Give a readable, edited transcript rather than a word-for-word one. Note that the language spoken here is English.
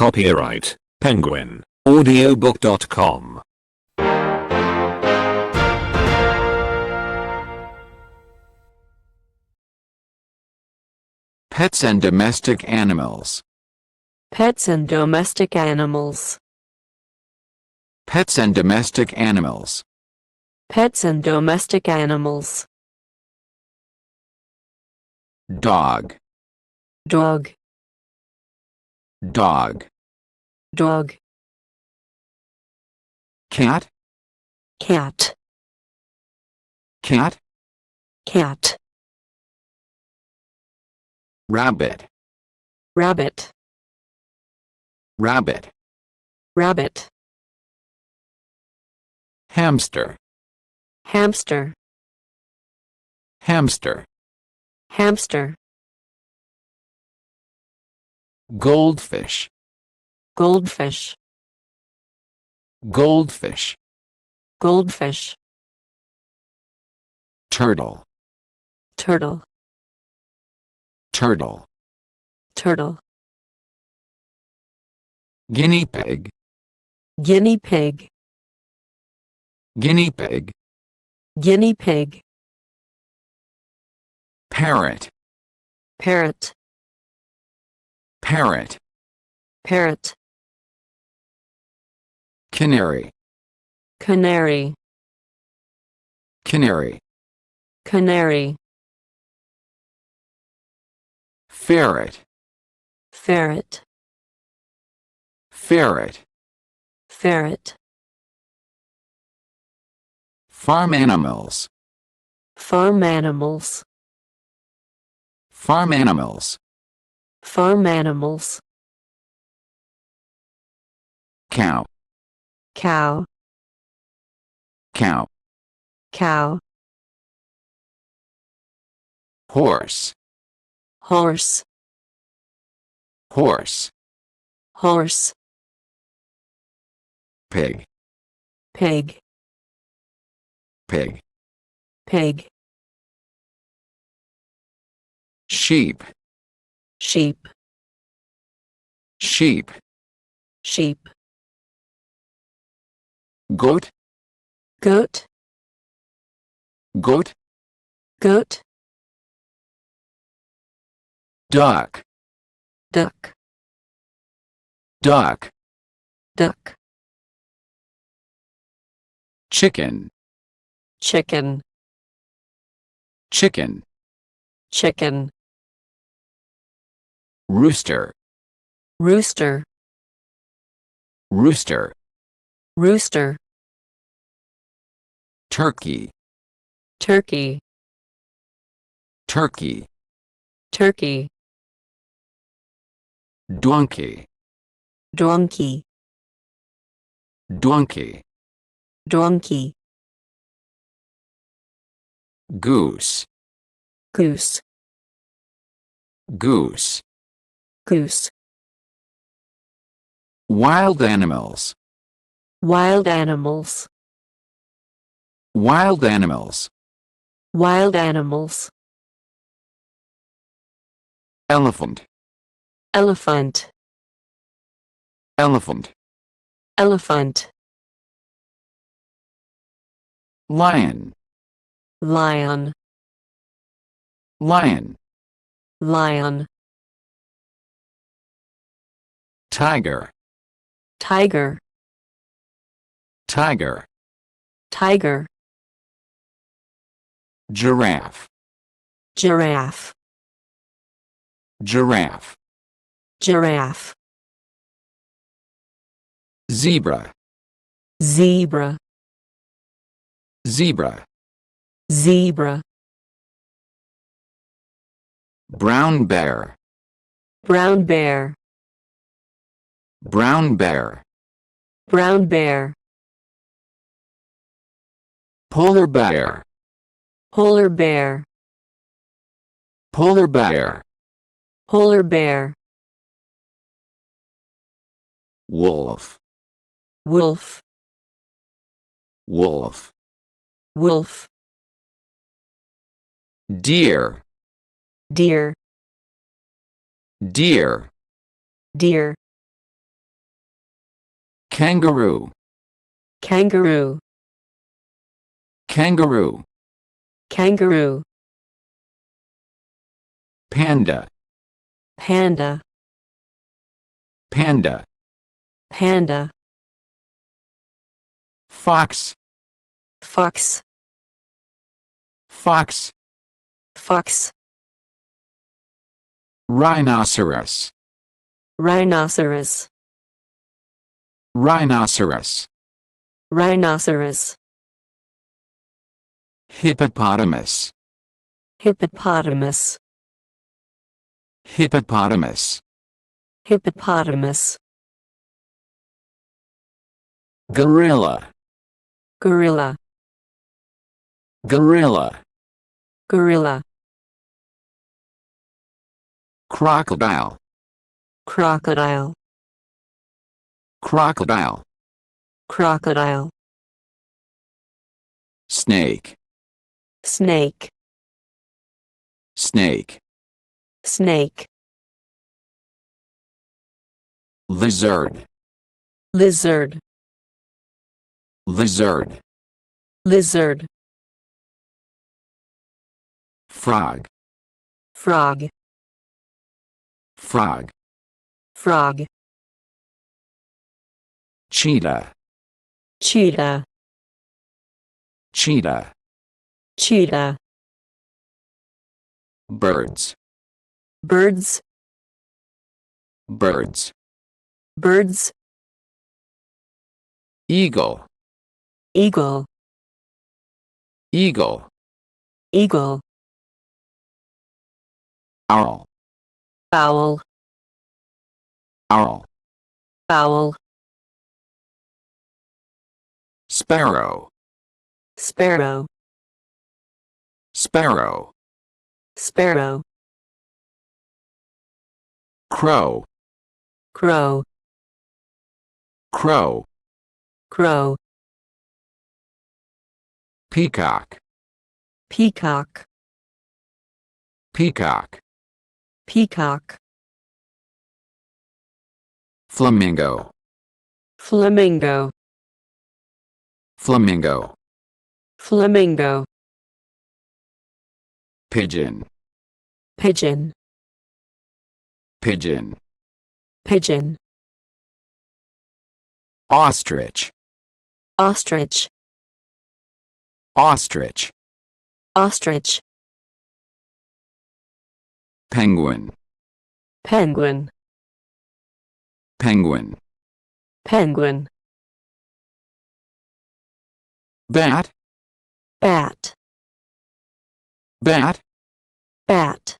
Copyright Penguin Audiobook.com. Pets and domestic animals. Pets and domestic animals. Pets and domestic animals. Pets and domestic animals. Dog. Dog. Dog. Dog. Cat. Cat. Cat. Cat. Rabbit. Rabbit. Rabbit. Rabbit. Hamster. Hamster. Hamster. Hamster. Goldfish. Goldfish. Goldfish. Goldfish. Turtle. Turtle. Turtle. Turtle. Guinea pig. Guinea pig. Guinea pig. Guinea pig. Parrot. Parrot. Parrot. Parrot. Canary. Canary. Canary. Canary. Ferret. Ferret. Ferret. Ferret. Farm animals. Farm animals. Farm animals. Farm animals. Cow. Cow. Cow. Cow. Horse. Horse. Horse. Horse. Pig. Pig. Pig. Pig. Sheep. Sheep. Sheep. Sheep. Goat. Goat. Goat. Goat. Duck. Duck. Duck. Duck. Chicken. Chicken. Chicken. Chicken. Rooster. Rooster. Rooster. Rooster. Turkey. Turkey. Turkey. Turkey. Donkey. Donkey. Donkey. Donkey. Goose. Goose. Goose. Goose. Wild animals. Wild animals. Wild animals. Wild animals. Elephant. Elephant. Elephant. Elephant. Lion. Lion. Lion. Lion. Tiger. Tiger. Tiger. Tiger. Giraffe. Giraffe. Giraffe. Giraffe. Zebra. Zebra. Zebra. Zebra. Brown bear. Brown bear. Brown bear. Brown bear. Polar bear. Polar bear. Polar bear. Polar bear. Wolf. Wolf. Wolf. Wolf. Deer. Deer. Deer. Deer. kangaroo, kangaroo, kangaroo, kangaroo, panda, panda, panda, panda, fox, fox, fox, fox, rhinoceros, rhinoceros, rhinoceros, rhinoceros, hippopotamus, hippopotamus, hippopotamus, hippopotamus, gorilla, gorilla, gorilla, gorilla, crocodile, crocodile, crocodile, crocodile, snake, snake, snake, snake, lizard, lizard, lizard, lizard, frog, frog, frog, frog, cheetah, cheetah, cheetah, cheetah, birds, birds, birds, birds, eagle, eagle, eagle, eagle, owl, owl, owl, owl, sparrow, sparrow, sparrow, sparrow, crow, crow, crow, crow, peacock, peacock, peacock, peacock, flamingo, flamingo, flamingo, flamingo, pigeon, pigeon, pigeon, pigeon, ostrich, ostrich, ostrich, ostrich, penguin, penguin, penguin, penguin, bat, bat, bat, bat,